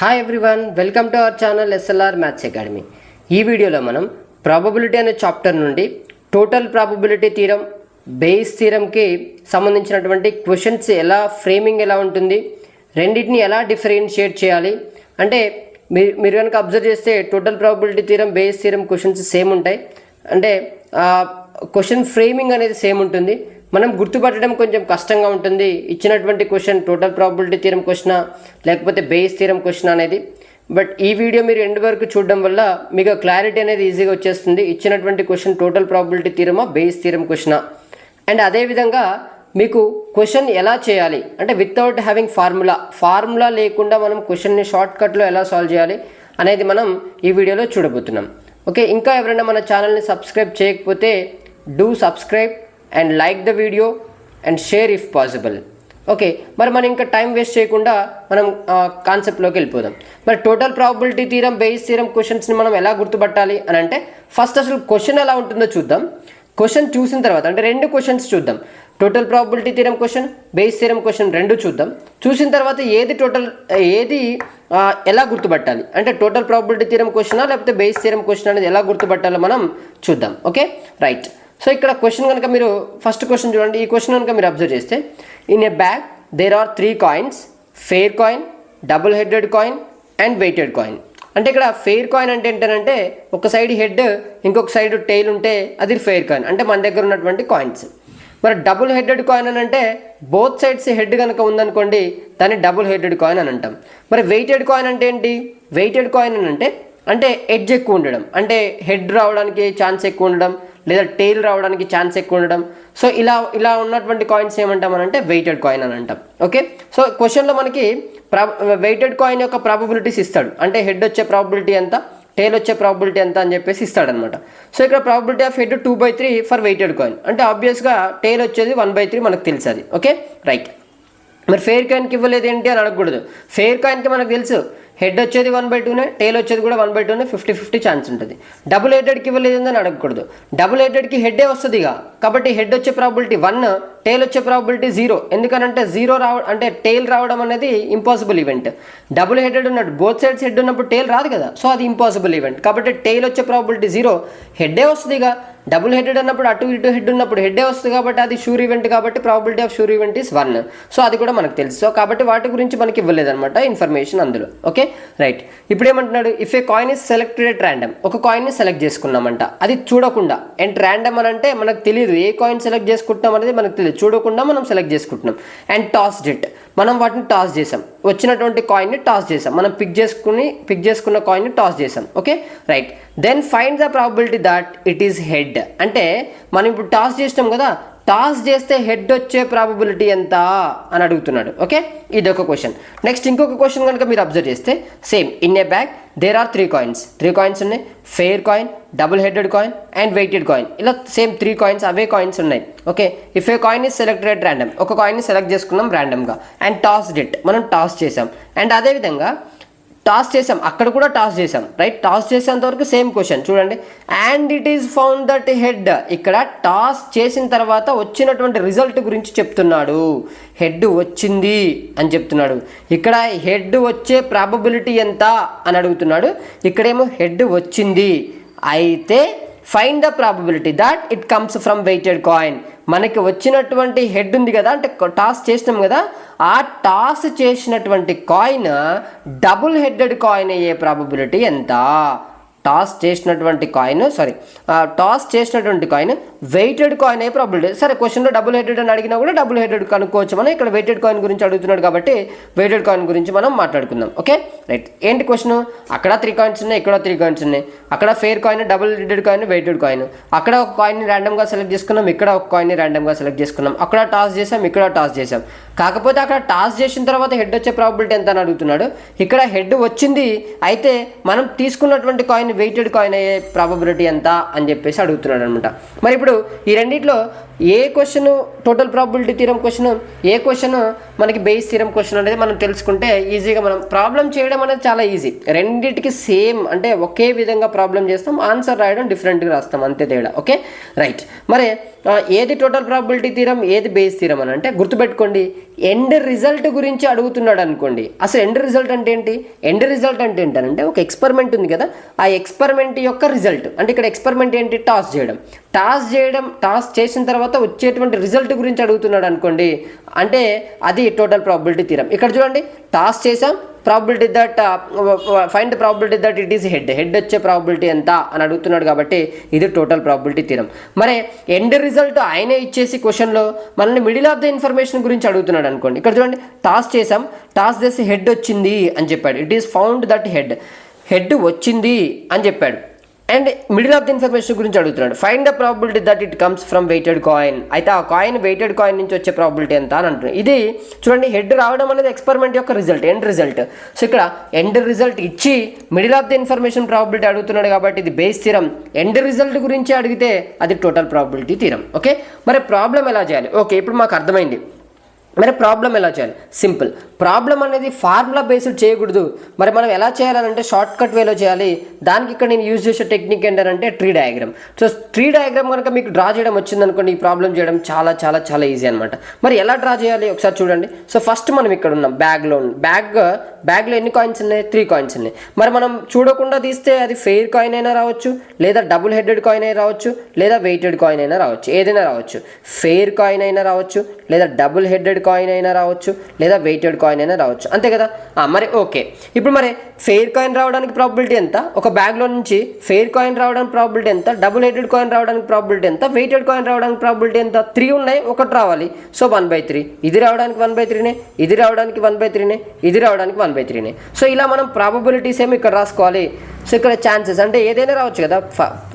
Hi everyone, welcome to our channel SLR maths academy. ఈ వీడియోలో మనం ప్రాబబిలిటీ అనే చాప్టర్ నుండి టోటల్ ప్రాబబిలిటీ థీరం, బేస్ థీరంకి సంబంధించినటువంటి క్వశ్చన్స్ ఫ్రేమింగ్ ఎలా ఉంటుంది, రెండింటిని ఎలా డిఫరెన్షియేట్ చేయాలి. అంటే మీరు కనుక అబ్జర్వ్ చేస్తే total probability theorem, Bayes theorem questions same ఉంటాయి. అంటే క్వశ్చన్ ఫ్రేమింగ్ అనేది సేమ్ ఉంటుంది. మనం గుర్తుపట్టడం కొంచెం కష్టంగా ఉంటుంది. ఇచ్చినటువంటి క్వశ్చన్ టోటల్ ప్రాబబిలిటీ థీరం క్వశ్చనా లేకపోతే బేస్ థీరం క్వశ్చన్ అనేది. బట్ ఈ వీడియో మీరు ఎండ్ వరకు చూడడం వల్ల మీకు క్లారిటీ అనేది ఈజీగా వచ్చేస్తుంది. ఇచ్చినటువంటి క్వశ్చన్ టోటల్ ప్రాబబిలిటీ థీరమా, బేస్ థీరం క్వశ్చనా. అండ్ అదేవిధంగా మీకు క్వశ్చన్ ఎలా చేయాలి అంటే వితౌట్ హ్యావింగ్ ఫార్ములా లేకుండా మనం క్వశ్చన్ని షార్ట్ కట్లో ఎలా సాల్వ్ చేయాలి అనేది మనం ఈ వీడియోలో చూడబోతున్నాం. ఓకే, ఇంకా ఎవరైనా మన ఛానల్ని సబ్స్క్రైబ్ చేయకపోతే do subscribe and like the video and share if possible. Okay, మరి మనం ఇంకా టైం వేస్ట్ చేయకుండా మనం కాన్సెప్ట్లోకి వెళ్ళిపోదాం. మరి total probability theorem, Bayes theorem క్వశ్చన్స్ని మనం ఎలా గుర్తుపట్టాలి అని అంటే ఫస్ట్ అసలు క్వశ్చన్ ఎలా ఉంటుందో చూద్దాం. క్వశ్చన్ చూసిన తర్వాత అంటే రెండు క్వశ్చన్స్ చూద్దాం. Total probability theorem question, base theorem question రెండు చూద్దాం. చూసిన తర్వాత ఏది ఎలా గుర్తుపట్టాలి అంటే టోటల్ ప్రాబబిలిటీ థీరం క్వశ్చనా లేకపోతే బేస్ థీరం క్వశ్చన్ అనేది ఎలా గుర్తుపట్టాలో మనం చూద్దాం. Okay, right. సో ఇక్కడ క్వశ్చన్ కనుక మీరు ఫస్ట్ క్వశ్చన్ చూడండి. ఈ క్వశ్చన్ కనుక మీరు అబ్జర్వ్ చేస్తే, in a bag there are 3 coins, fair coin, double headed coin and weighted coin. అంటే ఇక్కడ ఫెయిర్ కాయిన్ అంటే ఏంటంటే ఒక సైడ్ హెడ్ ఇంకొక సైడ్ టెయిల్ ఉంటే అది ఫెయిర్ కాయిన్ అంటే మన దగ్గర ఉన్నటువంటి కాయిన్స్. మరి డబుల్ హెడెడ్ కాయిన్ అని అంటే బోత్ సైడ్స్ హెడ్ కనుక ఉందనుకోండి దాన్ని డబుల్ హెడెడ్ కాయిన్ అని అంటాం. మరి వెయిటెడ్ కాయిన్ అంటే ఏంటి? వెయిటెడ్ కాయిన్ అని అంటే ఎడ్జ్ ఎక్కువ ఉండడం, అంటే హెడ్ రావడానికి ఛాన్స్ ఎక్కువ ఉండడం లేదా టెయిల్ రావడానికి ఛాన్స్ ఎక్కువ ఉండడం. సో ఇలా ఉన్నటువంటి కాయిన్స్ ఏమంటామనంటే వెయిటెడ్ కాయిన్ అని అంటాం. ఓకే, సో క్వశ్చన్లో మనకి వెయిటెడ్ కాయిన్ యొక్క ప్రాబబిలిటీస్ ఇస్తాడు. అంటే హెడ్ వచ్చే ప్రాబబిలిటీ ఎంత, టెయిల్ వచ్చే ప్రాబబిలిటీ ఎంత అని చెప్పేసి ఇస్తాడనమాట. సో ఇక్కడ probability of head 2/3 for weighted coin అంటే ఆబ్వియస్గా టెయిల్ వచ్చేది 1/3 మనకు తెలుసు అది. Okay, right. మరి ఫెయిర్ కాయిన్కి ఇవ్వలేదు ఏంటి అని అడగకూడదు. ఫెయిర్ కాయిన్కి మనకు తెలుసు హెడ్ వచ్చేది 1/2నే, టెయిల్ వచ్చేది కూడా 1/2నే, 50-50 ఛాన్స్ ఉంటుంది. డబుల్ హెడెడ్కి ఇవ్వలేదు అని అడగకూడదు. డబుల్ హెడెడ్కి హెడ్డే వస్తుంది కాబట్టి హెడ్ వచ్చే ప్రాబబిలిటీ 1, టెయిల్ వచ్చే ప్రాబబిలిటీ 0. ఎందుకనంటే 0 అంటే టెయిల్ రావడం అనేది ఇంపాసిబుల్ ఈవెంట్. డబుల్ హెడెడ్ ఉన్నట్టు బోత్ సైడ్స్ హెడ్ ఉన్నప్పుడు టెయిల్ రాదు కదా, సో అది ఇంపాసిబుల్ ఈవెంట్. కాబట్టి టెయిల్ వచ్చే ప్రాబబిలిటీ 0, హెడ్డే వస్తుంది. డబుల్ హెడెడ్ అన్నప్పుడు అటు ఇటు హెడ్ ఉన్నప్పుడు హెడ్డే వస్తుంది కాబట్టి అది షూర్ ఈవెంట్ కాబట్టి probability half sure event is 1. So అది కూడా మనకు తెలుసు. సో కాబట్టి వాటి గురించి మనకి ఇవ్వలేదన్నమాట ఇన్ఫర్మేషన్ అందులో. Okay, right. ఇప్పుడు ఏమంటున్నాడు, if a coin is selected at random, ఒక కాయిన్ని సెలెక్ట్ చేసుకున్నామంట అది చూడకుండా. అండ్ ర్యాండమ్ అని అంటే మనకు తెలియదు ఏ కాయిన్ సెలెక్ట్ చేసుకుంటున్నాం అనేది మనకు తెలియదు, చూడకుండా మనం సెలెక్ట్ చేసుకుంటున్నాం. అండ్ టాస్ డెట్, మనం వాటిని టాస్ చేసాం, వచ్చినటువంటి కాయిన్ని టాస్ చేసాం, మనం పిక్ చేసుకున్న కాయిన్ని టాస్ చేసాం. Okay, right. Then find the probability that it is head. అంటే మనం ఇప్పుడు టాస్ చేసినాం కదా, టాస్ చేస్తే హెడ్ వచ్చే ప్రాబబిలిటీ ఎంత అని అడుగుతున్నాడు. ఓకే, ఇది ఒక క్వశ్చన్. నెక్స్ట్ ఇంకొక క్వశ్చన్ కనుక మీరు అబ్జర్వ్ చేస్తే same, in a bag there are 3 coins ఉన్నాయి, fair coin, double headed coin and weighted coin. ఇలా సేమ్ 3 కాయిన్స్, అవే కాయిన్స్ ఉన్నాయి. Okay, if a coin is selected at random, ఒక కాయిన్ని సెలెక్ట్ చేసుకున్నాం ర్యాండమ్గా. అండ్ టాస్ డెట్, మనం టాస్ చేసాం. అండ్ అదేవిధంగా టాస్ చేసాం, అక్కడ కూడా టాస్ చేసాం, రైట్. టాస్ చేసేంత వరకు సేమ్ క్వశ్చన్ చూడండి. And it is found that head, ఇక్కడ టాస్ చేసిన తర్వాత వచ్చినటువంటి రిజల్ట్ గురించి చెప్తున్నాడు. హెడ్ వచ్చింది అని చెప్తున్నాడు. ఇక్కడ హెడ్ వచ్చే ప్రాబబిలిటీ ఎంత అని అడుగుతున్నాడు. ఇక్కడేమో హెడ్ వచ్చింది, అయితే find the probability that it comes from weighted coin. మనకి వచ్చినటువంటి హెడ్ ఉంది కదా, అంటే టాస్ చేసినాం కదా, ఆ టాస్ చేసినటువంటి కాయిన్ డబుల్ హెడెడ్ కాయిన్ అయ్యే ప్రాబబిలిటీ ఎంత? టాస్ చేసినటువంటి కాయిన్ వెయిటెడ్ కాయిన్ అయ్యే ప్రాబిలిటీ. సరే, క్వశ్చన్లో డబుల్ హెడెడ్ అని అడిగినా కూడా డబుల్ హెడెడ్ కనుక్కోవచ్చు. మనం ఇక్కడ వెయిటెడ్ కాయిన్ గురించి అడుగుతున్నాడు కాబట్టి వెయిటెడ్ కాయిన్ గురించి మనం మాట్లాడుకుందాం. Okay, right. ఏంటి క్వశ్చన్? అక్కడ 3 కాయిన్స్ ఉన్నాయి, ఇక్కడ 3 కాయిన్స్ ఉన్నాయి. అక్కడ fair coin, double headed coin, weighted coin. అక్కడ ఒక కాయిన్ని ర్యాండమ్గా సెలెక్ట్ చేసుకున్నాం, ఇక్కడ ఒక కాయిన్ని ర్యాండమ్గా సెలెక్ట్ చేసుకున్నాం. అక్కడ టాస్ చేసాం, ఇక్కడ టాస్ చేసాం. కాకపోతే అక్కడ టాస్ చేసిన తర్వాత హెడ్ వచ్చే ప్రాబబిలిటీ ఎంత అని అడుగుతున్నాడు. ఇక్కడ హెడ్ వచ్చింది, అయితే మనం తీసుకున్నటువంటి కాయిన్ వెయిటెడ్ కాయిన్ అయ్యే ప్రాబబిలిటీ ఎంత అని చెప్పేసి అడుగుతున్నాడు అనమాట. మరి ఇప్పుడు ఈ రెండిట్లో ఏ question total probability theorem question, ఏ క్వశ్చన్ మనకి బేస్ థీరం క్వశ్చన్ అనేది మనం తెలుసుకుంటే ఈజీగా మనం ప్రాబ్లం చేయడం చేయడం అనేది చాలా ఈజీ, రెండింటికి సేమ్ అంటే ఒకే విధంగా ప్రాబ్లం చేస్తాం, ఆన్సర్ రాయడం డిఫరెంట్గా రాస్తాం, అంతే తేడా. Okay right. మరి ఏది టోటల్ ప్రాబబిలిటీ థీరం, ఏది బేస్ థీరం అని అంటే గుర్తుపెట్టుకోండి, ఎండ్ రిజల్ట్ గురించి అడుగుతున్నాడు అనుకోండి. అసలు ఎండ్ రిజల్ట్ అంటే ఏంటి? ఎండ్ రిజల్ట్ అంటే ఏంటంటే ఒక ఎక్స్పెరిమెంట్ ఉంది కదా, ఆ ఎక్స్పెరిమెంట్ యొక్క రిజల్ట్ అంటే ఇక్కడ ఎక్స్పెరిమెంట్ ఏంటి? టాస్ చేయడం. టాస్ చేసిన తర్వాత వచ్చేటువంటి రిజల్ట్ గురించి అడుగుతున్నాడు అనుకోండి, అంటే అది టోటల్ ప్రాబబిలిటీ థీరం. ఇక్కడ చూడండి, టాస్ చేసాం, probability that find probability that it is head వచ్చే ప్రాబిలిటీ ఎంత అని అడుగుతున్నాడు కాబట్టి ఇది టోటల్ ప్రాబిలిటీ థీరం. మరి ఎండ్ రిజల్ట్ ఆయనే ఇచ్చేసి క్వశ్చన్లో మనల్ని మిడిల్ ఆఫ్ ద ఇన్ఫర్మేషన్ గురించి అడుగుతున్నాడు అనుకోండి. ఇక్కడ చూడండి, టాస్ చేసాం, టాస్ చేసి హెడ్ వచ్చింది అని చెప్పాడు. It is found that head వచ్చింది అని చెప్పాడు. And middle of the information గురించి అడుగుతున్నాడు, find the probability that it comes from weighted coin. అయితే ఆ కాయిన్ వెయిటెడ్ కాయిన్ నుంచి వచ్చే ప్రాబిలిటీ ఎంత అని అంటున్నాడు. ఇది చూడండి, హెడ్ రావడం అనేది ఎక్స్పెరిమెంట్ యొక్క రిజల్ట్, ఎండ్ రిజల్ట్. సో ఇక్కడ ఎండ్ రిజల్ట్ ఇచ్చి middle of the information probability అడుగుతున్నాడు కాబట్టి ఇది బేస్ థీరం. ఎండ్ రిజల్ట్ గురించి అడిగితే అది టోటల్ ప్రాబిలిటీ థీరం. ఓకే, మరి ప్రాబ్లం ఎలా చేయాలి? ఓకే, ఇప్పుడు మాకు అర్థమైంది. మరి ప్రాబ్లం ఎలా చేయాలి? సింపుల్. ప్రాబ్లం అనేది ఫార్ములా బేస్డ్ చేయకూడదు. మరి మనం ఎలా చేయాలంటే షార్ట్ కట్ వేలో చేయాలి. దానికి ఇక్కడ నేను యూజ్ చేసే టెక్నిక్ ఏంటంటే tree diagram. So tree diagram కనుక మీకు డ్రా చేయడం వచ్చిందనుకోండి, ఈ ప్రాబ్లం చేయడం చాలా చాలా చాలా ఈజీ అనమాట. మరి ఎలా డ్రా చేయాలి ఒకసారి చూడండి. సో ఫస్ట్ మనం ఇక్కడ ఉన్నాం, బ్యాగ్లో ఎన్ని కాయిన్స్ ఉన్నాయి? 3 కాయిన్స్ ఉన్నాయి. మరి మనం చూడకుండా తీస్తే అది ఫెయిర్ కాయిన్ అయినా రావచ్చు, లేదా డబుల్ హెడెడ్ కాయిన్ అయినా రావచ్చు, లేదా వెయిటెడ్ కాయిన్ అయినా రావచ్చు, ఏదైనా రావచ్చు. ఫెయిర్ కాయిన్ అయినా రావచ్చు, లేదా డబుల్ హెడెడ్ కాయిన్ అయినా రావచ్చు, లేదా వెయిటెడ్ కాయిన్ అయినా రావచ్చు, అంతే కదా. మరి ఓకే, ఇప్పుడు మరి ఫెయిర్ కాయిన్ రావడానికి ప్రాబిలిటీ ఎంత? ఒక బ్యాగ్లో నుంచి ఫెయిర్ కాయిన్ రావడానికి ప్రాబిలిటీ ఎంత? డబుల్ హెడెడ్ కాయిన్ రావడానికి ప్రాబిలిటీ ఎంత? వెయిటెడ్ కాయిన్ రావడానికి ప్రాబిలిటీ ఎంత? 3 ఉన్నాయి, ఒకటి రావాలి. సో 1/3. ఇది రావడానికి 1/3నే, ఇది రావడానికి 1/3నే, ఇది రావడానికి 1/3నే. సో ఇలా మనం ప్రాబబిలిటీస్ ఏమి ఇక్కడ రాసుకోవాలి. సో ఇక్కడ ఛాన్సెస్ అంటే ఏదైనా రావచ్చు కదా,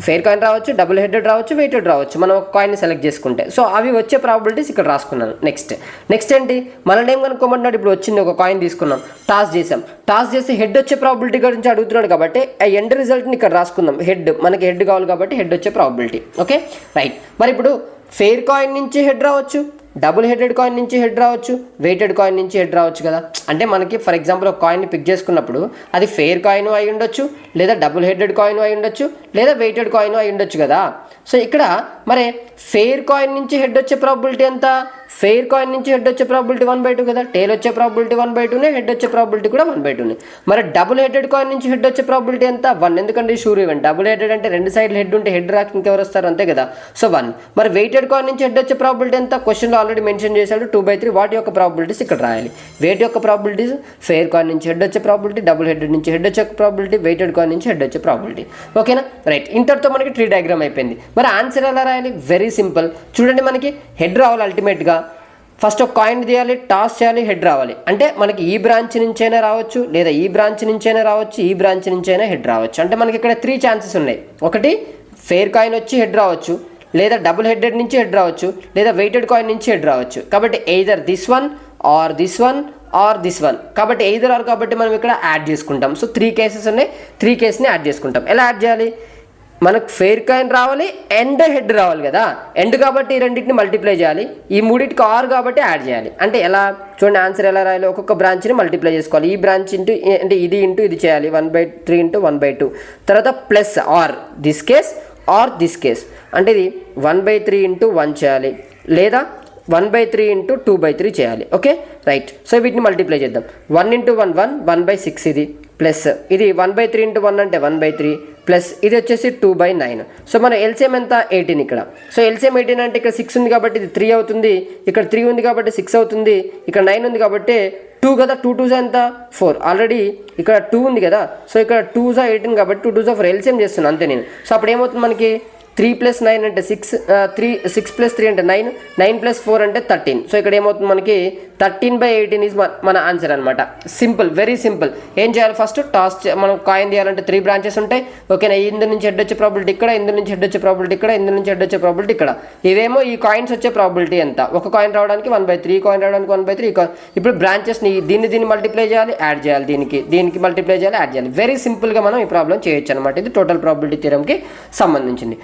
ఫెయిర్ కాయిన్ రావచ్చు, డబుల్ హెడెడ్ రావచ్చు, వెయిటెడ్ రావచ్చు, మనం ఒక కాయిన్ని సెలెక్ట్ చేసుకుంటే. సో అవి వచ్చే ప్రాబిలిటీస్ ఇక్కడ రాసుకున్నాను. నెక్స్ట్ ఏంటి, మనల్ని ఏం కనుక్కోమంటున్నాడు? ఇప్పుడు వచ్చింది ఒక కాయిన్ తీసుకున్నాం, టాస్ చేసాం, టాస్ చేసి హెడ్ వచ్చే ప్రాబిలిటీ గురించి అడుగుతున్నాడు కాబట్టి ఆ ఎండ్ రిజల్ట్ని ఇక్కడ రాసుకుందాం. మనకి హెడ్ కావాలి కాబట్టి హెడ్ వచ్చే ప్రాబిలిటీ. Okay right. మరి ఇప్పుడు ఫెయిర్ కాయిన్ నుంచి హెడ్ రావచ్చు, డబుల్ హెడెడ్ కాయిన్ నుంచి హెడ్ రావచ్చు, వెయిటెడ్ కాయిన్ నుంచి హెడ్ రావచ్చు కదా. అంటే మనకి ఫర్ ఎగ్జాంపుల్ ఒక కాయిన్ని పిక్ చేసుకున్నప్పుడు అది ఫెయిర్ కాయిన్ అయి ఉండొచ్చు, లేదా డబుల్ హెడెడ్ కాయిన్ అయి ఉండొచ్చు, లేదా వెయిటెడ్ కాయిన్ అయి ఉండొచ్చు కదా. సో ఇక్కడ మరి ఫెయిర్ కాయిన్ నుంచి హెడ్ వచ్చే ప్రాబిలిటీ ఎంత? ఫెయిర్ కాయిన్ నుంచి హెడ్ వచ్చే ప్రాబిలిటీ 1/2 కదా. టేల్ వచ్చే ప్రాబిలిటీ 1/2నే, హెడ్ వచ్చే ప్రాబిలిటీ కూడా 1/2నే. మరి డబుల్ హెడెడ్ కాయిన్ నుంచి హెడ్ వచ్చే ప్రాబిలిటీ ఎంత? 1. ఎందుకంటే షూర్ ఈవెంట్ డబుల్ హెడెడ్ అంటే 2 సైడ్లు హెడ్ ఉంటే హెడ్ రాక ఇంకెవరు వస్తారు, అంతే కదా. సో 1. మరి వెయిటెడ్ కాయిన్ నుంచి హెడ్ వచ్చే ప్రాబిలిటీ ఎంత? క్వశ్చన్లో ఆల్రెడీ మెన్షన్ చేశాడు 2/3. వాటి యొక్క ప్రాబిలిటీస్ ఇక్కడ రాయాలి. వెయిట్ యొక్క ప్రాబిలిటీస్, ఫెయిర్ కాయిన్ నుంచి హెడ్ వచ్చే ప్రాబిలిటీ, డబుల్ హెడెడ్ నుంచి హెడ్ వచ్చే ప్రాబిలిటీ, వెయిటెడ్ కాయిన్ నుంచి హెడ్ వచ్చే ప్రాబిలిటీ. ఓకేనా రైట్. ఇంతటితో మనకి ట్రీ డయాగ్రామ్ అయిపోయింది. మరి ఆన్సర్ ఎలా రాయాలి? Very simple. చూడండి, మనకి హెడ్ రావాలి అల్టిమేట్గా. ఫస్ట్ ఒక కాయిన్ తీయాలి, టాస్ చేయాలి, హెడ్ రావాలి. అంటే మనకి ఈ బ్రాంచ్ నుంచైనా రావచ్చు, లేదా ఈ బ్రాంచ్ నుంచైనా రావచ్చు, ఈ బ్రాంచ్ నుంచైనా హెడ్ రావచ్చు. అంటే మనకి ఇక్కడ 3 ఛాన్సెస్ ఉన్నాయి. ఒకటి ఫెయిర్ కాయిన్ వచ్చి హెడ్ రావచ్చు, లేదా డబుల్ హెడెడ్ నుంచి హెడ్ రావచ్చు, లేదా వెయిటెడ్ కాయిన్ నుంచి హెడ్ రావచ్చు. కాబట్టి either this one or this one or this one. కాబట్టి ఎయిదర్ ఆర్ కాబట్టి మనం ఇక్కడ యాడ్ చేసుకుంటాం. సో 3 కేసెస్ ఉన్నాయి, 3 కేసుని యాడ్ చేసుకుంటాం. ఎలా యాడ్ చేయాలి? మనకు ఫెయిర్ కాయిన్ రావాలి అండ్ హెడ్ రావాలి కదా. ఎండ్ కాబట్టి ఈ రెండింటిని మల్టిప్లై చేయాలి, ఈ మూడింటికి ఆర్ కాబట్టి యాడ్ చేయాలి. అంటే ఎలా చూడండి, ఆన్సర్ ఎలా రాయాలి? ఒక్కొక్క బ్రాంచ్ని మల్టిప్లై చేసుకోవాలి. ఈ బ్రాంచ్ ఇంటూ అంటే ఇది చేయాలి, 1/3 ఇంటూ 1/2. తర్వాత plus or this case or this case, అంటే ఇది 1/3 ఇంటూ 1 చేయాలి, లేదా 1/3 ఇంటూ 2/3 చేయాలి. Okay right. సో వీటిని మల్టిప్లై చేద్దాం. 1 ఇంటూ 1 1/6 ఇది, ప్లస్ ఇది 1/3 ఇంటూ 1 అంటే 1/3, ప్లస్ ఇది వచ్చేసి 2/9. సో మన ఎల్సిఎం ఎంత? 18 ఇక్కడ. సో ఎల్సిఎం 18 అంటే ఇక్కడ 6 ఉంది కాబట్టి ఇది 3 అవుతుంది, ఇక్కడ 3 ఉంది కాబట్టి 6 అవుతుంది, ఇక్కడ 9 ఉంది కాబట్టి 2 కదా. 2 2s ఎంత? 4. ఆల్రెడీ ఇక్కడ 2 ఉంది కదా. సో ఇక్కడ 2s 18 కాబట్టి 2 2s 4 ఎల్సిఎం చేస్తున్నాను అంతే నేను. సో అప్పుడు ఏమవుతుంది మనకి 3 + 9 అంటే 6, 6 + 3 అంటే 9, 9 + 4 అంటే 13. సో ఇక్కడ ఏమవుతుంది మనకి 13/18 ఈజ్ మన ఆన్సర్ అనమాట. Simple, very simple. ఏం చేయాలి? ఫస్ట్ టాస్ మనం కాయిన్ తీయాలంటే 3 బ్రాంచెస్ ఉంటాయి. ఓకేనా, ఇందు నుంచి హెడ్ వచ్చే ప్రాబిలిటీ ఇక్కడ, ఇందు నుంచి హెడ్ వచ్చే ప్రాబిలిటీ ఇక్కడ, ఇందు నుంచి హెడ్ వచ్చే ప్రాబిలిటీ ఇక్కడ. ఇవేమో ఈ కాయిన్స్ వచ్చే ప్రాబిలిటీ ఎంత? ఒక కాయిన్ రావడానికి 1/3, కాయిన్ రావడానికి 1/3. ఇప్పుడు బ్రాంచెస్ని దీన్ని మల్టిప్లై చేయాలి, యాడ్ చేయాలి, దీనికి మల్టిప్లై చేయాలి, యాడ్ చేయాలి. వెరీ సింపుల్గా మనం ఈ ప్రాబ్లం చేయొచ్చు అనమాట. ఇది టోటల్ ప్రాబిలిటీ థియరంకి సంబంధించింది.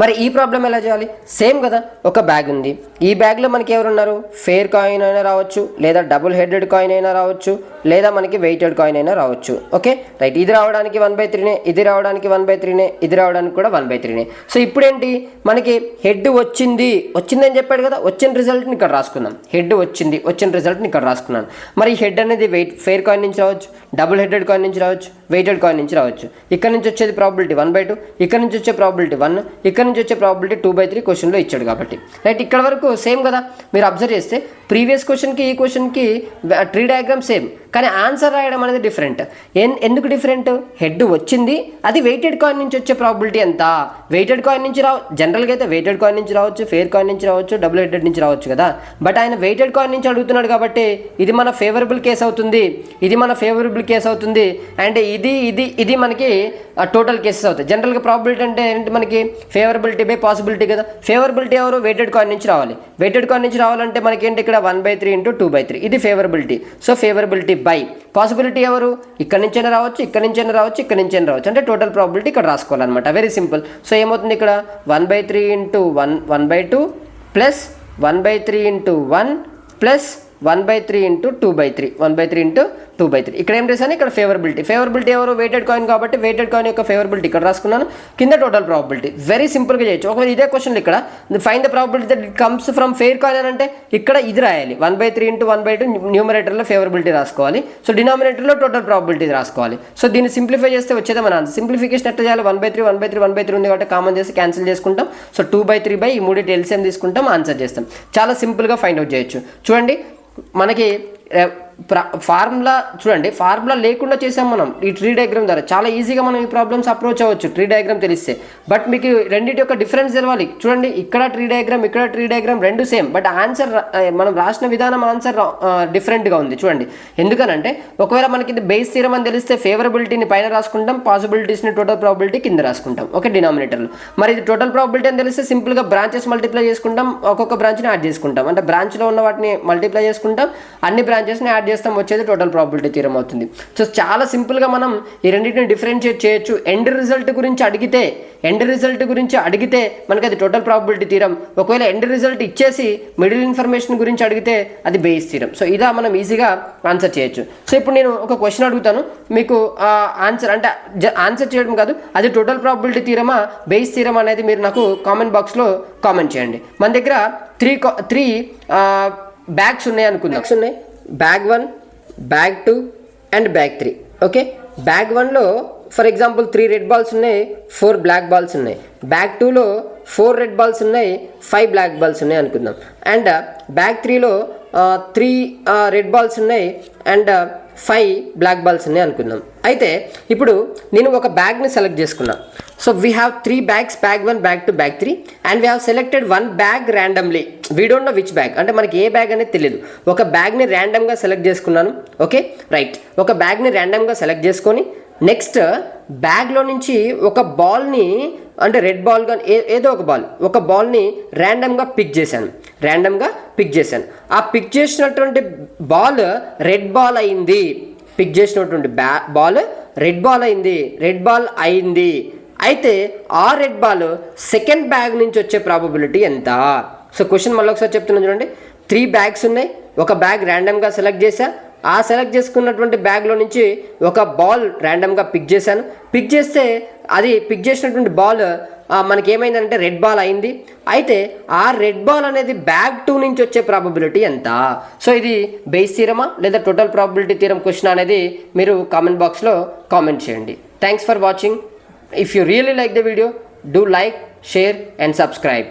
మరి ఈ ప్రాబ్లం ఎలా చేయాలి? సేమ్ కదా, ఒక బ్యాగ్ ఉంది, ఈ బ్యాగ్లో మనకి ఎవరున్నారు? ఫెయిర్ కాయిన్ అయినా రావచ్చు, లేదా డబుల్ హెడెడ్ కాయిన్ అయినా రావచ్చు, లేదా మనకి వెయిటెడ్ కాయిన్ అయినా రావచ్చు. ఓకే రైట్, ఇది రావడానికి 1/3నే, ఇది రావడానికి 1/3నే, ఇది రావడానికి కూడా 1/3నే. సో ఇప్పుడేంటి, మనకి హెడ్ వచ్చిందని చెప్పాడు కదా, వచ్చిన రిజల్ట్ని ఇక్కడ రాసుకుందాం. హెడ్ వచ్చిన రిజల్ట్ని ఇక్కడ రాసుకున్నాను. మరి ఈ హెడ్ అనేది ఫెయిర్ కాయిన్ నుంచి రావచ్చు, డబుల్ హెడెడ్ కాయిన్ నుంచి రావచ్చు, వెయిటెడ్ కాయిన్ నుంచి రావచ్చు. ఇక్కడ నుంచి వచ్చేది ప్రాబిలిటీ 1/2, ఇక్కడ నుంచి వచ్చే ప్రాబిలిటీ 1, ఇక్కడ నుంచి వచ్చే ప్రాబిలిటీ 2/3 క్వశ్చన్లో ఇచ్చాడు కాబట్టి రైట్. ఇక్కడ వరకు సేమ్ కదా. మీరు అబ్జర్వ్ చేస్తే ప్రీవియస్ క్వశ్చన్కి ఈ క్వశ్చన్కి ట్రీ డయాగ్రామ్ సేమ్, కానీ ఆన్సర్ రాయడం అనేది డిఫరెంట్. ఎందుకు డిఫరెంట్? హెడ్ వచ్చింది, అది వెయిటెడ్ కాయిన్ నుంచి వచ్చే ప్రాబిలిటీ ఎంత? వెయిటెడ్ కాయిన్ నుంచి జనరల్గా అయితే వెయిటెడ్ కాయిన్ నుంచి రావచ్చు, ఫెయిర్ కాయిన్ నుంచి రావచ్చు, డబుల్ హెడెడ్ నుంచి రావచ్చు కదా. బట్ ఆయన వెయిటెడ్ కాయిన్ నుంచి అడుగుతున్నాడు కాబట్టి ఇది మన ఫేవరబుల్ కేసు అవుతుంది, అండ్ ఇది మనకి టోటల్ కేసెస్ అవుతాయి. జనరల్గా ప్రాబిలిటీ అంటే ఏంటి, మనకి ఫేవరబిలిటీ బై పాసిబిలిటీ కదా. ఫేవరబిలిటీ ఎవరు? వెయిటెడ్ కాయిన్ నుంచి రావాలి. వెయిటెడ్ కాయిన్ నుంచి రావాలంటే మనకి ఏంటి, ఇక్కడ 1/3 × 2/3, ఇది favourability. So favourability by possibility ఎవరు? ఇక్కడ నుంచైనా రావచ్చు, ఇక్కడ నుంచైనా రావచ్చు, ఇక్కడ నుంచైనా రావచ్చు. అంటే టోటల్ ప్రాబిలిటీ ఇక్కడ రాసుకోవాలన్నమాట. Very simple. సో ఏమవుతుంది ఇక్కడ 1/3 × 1/2 ప్లస్ 1/3 × 1 ప్లస్ 1/3 × 2/3, 1/3 × 2/3. ఇక్కడ ఏం చేశాను, ఇక్కడ ఫేవరబిలిటీ ఎవరు? వెయిటెడ్ కాయిన్ కాబట్టి వెయిటెడ్ కాయిన్ యొక్క ఫేవరబిలిటీ ఇక్కడ రాసుకున్నాను, కింద టోటల్ ప్రాబిలిటీ. వెరీ సింపుల్గా చేయొచ్చు. ఒకవేళ ఇదే క్వశ్చన్ ఇక్కడ find the probability that it comes from fair coin అని అంటే ఇక్కడ ఇది రాయాలి, 1/3 × 1/2 న్యూమరేటర్లో ఫేవరబిలిటీ రాసుకోవాలి, సో డినామినేటర్లో టోటల్ ప్రాబిలిటీ రాసుకోవాలి. సో దీన్ని సింప్లిఫై చేస్తే వచ్చేది మన ఆన్సర్. సింప్లిఫికేషన్ ఎట్లా చేయాలి? 1/3 ఉంది కాబట్టి కామన్ చేసి క్యాన్సిల్ చేసుకుంటాం. సో 2/3 ఈ మూడింటి ఎల్సిఎం తీసుకుంటాం, ఆన్సర్ చేస్తాం. చాలా సింపుల్గా ఫైండ్ అవుట్ చేయొచ్చు. చూడండి, మనకి ఫార్ములా చూడండి, ఫార్ములా లేకుండా చేసాం మనం ఈ ట్రీ డయాగ్రామ్ ద్వారా. చాలా ఈజీగా మనం ఈ ప్రాబ్లమ్స్ అప్రోచ్ అవ్వచ్చు ట్రీ డయాగ్రామ్ తెలిస్తే. బట్ మీకు రెండింటి యొక్క డిఫరెన్స్ తెలవాలి. చూడండి, ఇక్కడ ట్రీ డయాగ్రామ్ రెండు సేమ్, బట్ ఆన్సర్ మనం రాసిన విధానం ఆన్సర్ డిఫరెంట్గా ఉంది. చూడండి, ఎందుకనంటే ఒకవేళ మనకి ఇది బేస్ థీరం అని తెలిస్తే ఫేవరబిలిటీని పైన రాసుకుంటాం, పాసిబిలిటీస్ని టోటల్ ప్రాబిలిటీ కింద రాసుకుంటాం. ఓకే, డినామినేటర్లో. మరి ఇది టోటల్ ప్రాబిలిటీ అని తెలిస్తే సింపుల్గా బ్రాంచెస్ మల్టిప్లై చేసుకుంటాం, ఒక్కొక్క బ్రాంచ్ని యాడ్ చేసుకుంటాం. అంటే బ్రాంచ్లో ఉన్న వాటిని మల్టిప్లై చేసుకుంటాం, అన్ని బ్రాంచెస్ని యాడ్ చేస్తాం, వచ్చేది టోటల్ ప్రాబిలిటీ థీరం అవుతుంది. సో చాలా సింపుల్గా మనం ఈ రెండింటిని డిఫరెన్షియేట్ చేయొచ్చు. ఎండ్ రిజల్ట్ గురించి అడిగితే మనకి అది టోటల్ ప్రాబిలిటీ థీరం. ఒకవేళ ఎండ్ రిజల్ట్ ఇచ్చేసి మిడిల్ ఇన్ఫర్మేషన్ గురించి అడిగితే అది బేస్ థీరం. సో ఇలా మనం ఈజీగా ఆన్సర్ చేయొచ్చు. సో ఇప్పుడు నేను ఒక క్వశ్చన్ అడుగుతాను, మీకు ఆన్సర్ అంటే ఆన్సర్ చేయడం కాదు, అది టోటల్ ప్రాబిలిటీ థీరమా బేస్ థీరం అనేది మీరు నాకు కామెంట్ బాక్స్లో కామెంట్ చేయండి. మన దగ్గర త్రీ బ్యాగ్స్ ఉన్నాయి అనుకుందాం. Bag 1, bag 2 and bag 3. Okay, bag 1లో ఫర్ ఎగ్జాంపుల్ 3 రెడ్ బాల్స్ ఉన్నాయి, 4 బ్లాక్ బాల్స్ ఉన్నాయి. బ్యాగ్ 2లో 4 రెడ్ బాల్స్ ఉన్నాయి, 5 బ్లాక్ బాల్స్ ఉన్నాయి అనుకుందాం. అండ్ బ్యాగ్ 3లో 3 రెడ్ బాల్స్ ఉన్నాయి అండ్ 5 బ్లాక్ బాల్స్ ఉన్నాయి అనుకుందాం. అయితే ఇప్పుడు నేను ఒక బ్యాగ్ని సెలెక్ట్ చేసుకున్నా. So we have 3 bags, bag 1, bag 2, bag 3, and we have selected 1 bag randomly. We don't know which bag, అంటే మనకి ఏ బ్యాగ్ అనేది తెలియదు. ఒక బ్యాగ్ని ర్యాండమ్గా సెలెక్ట్ చేసుకున్నాను. ఓకే రైట్, ఒక బ్యాగ్ని ర్యాండమ్గా సెలెక్ట్ చేసుకొని నెక్స్ట్ బ్యాగ్లో నుంచి ఒక బాల్ని, అంటే రెడ్ బాల్ కానీ ఏదో ఒక బాల్ని ర్యాండమ్గా పిక్ చేశాను. ఆ పిక్ చేసినటువంటి బాల్ రెడ్ బాల్ అయింది. రెడ్ బాల్ అయింది. అయితే ఆ రెడ్ బాల్ సెకండ్ బ్యాగ్ నుంచి వచ్చే ప్రాబబిలిటీ ఎంత? సో క్వశ్చన్ మళ్ళీ ఒకసారి చెప్తున్నాను చూడండి. 3 bags ఉన్నాయి, ఒక బ్యాగ్ ర్యాండమ్గా సెలెక్ట్ చేశా, ఆ సెలెక్ట్ చేసుకున్నటువంటి బ్యాగ్లో నుంచి ఒక బాల్ ర్యాండమ్గా పిక్ చేశాను. పిక్ చేస్తే అది పిక్ చేసినటువంటి బాల్ మనకి ఏమైందంటే రెడ్ బాల్ అయింది. అయితే ఆ రెడ్ బాల్ అనేది బ్యాగ్ 2 నుంచి వచ్చే ప్రాబబిలిటీ ఎంత? సో ఇది బేస్ థీరమా లేదా టోటల్ ప్రాబబిలిటీ థీరం క్వశ్చన్ అనేది మీరు కామెంట్ బాక్స్లో కామెంట్ చేయండి. Thanks for watching. If you really like the video, do like, share and subscribe.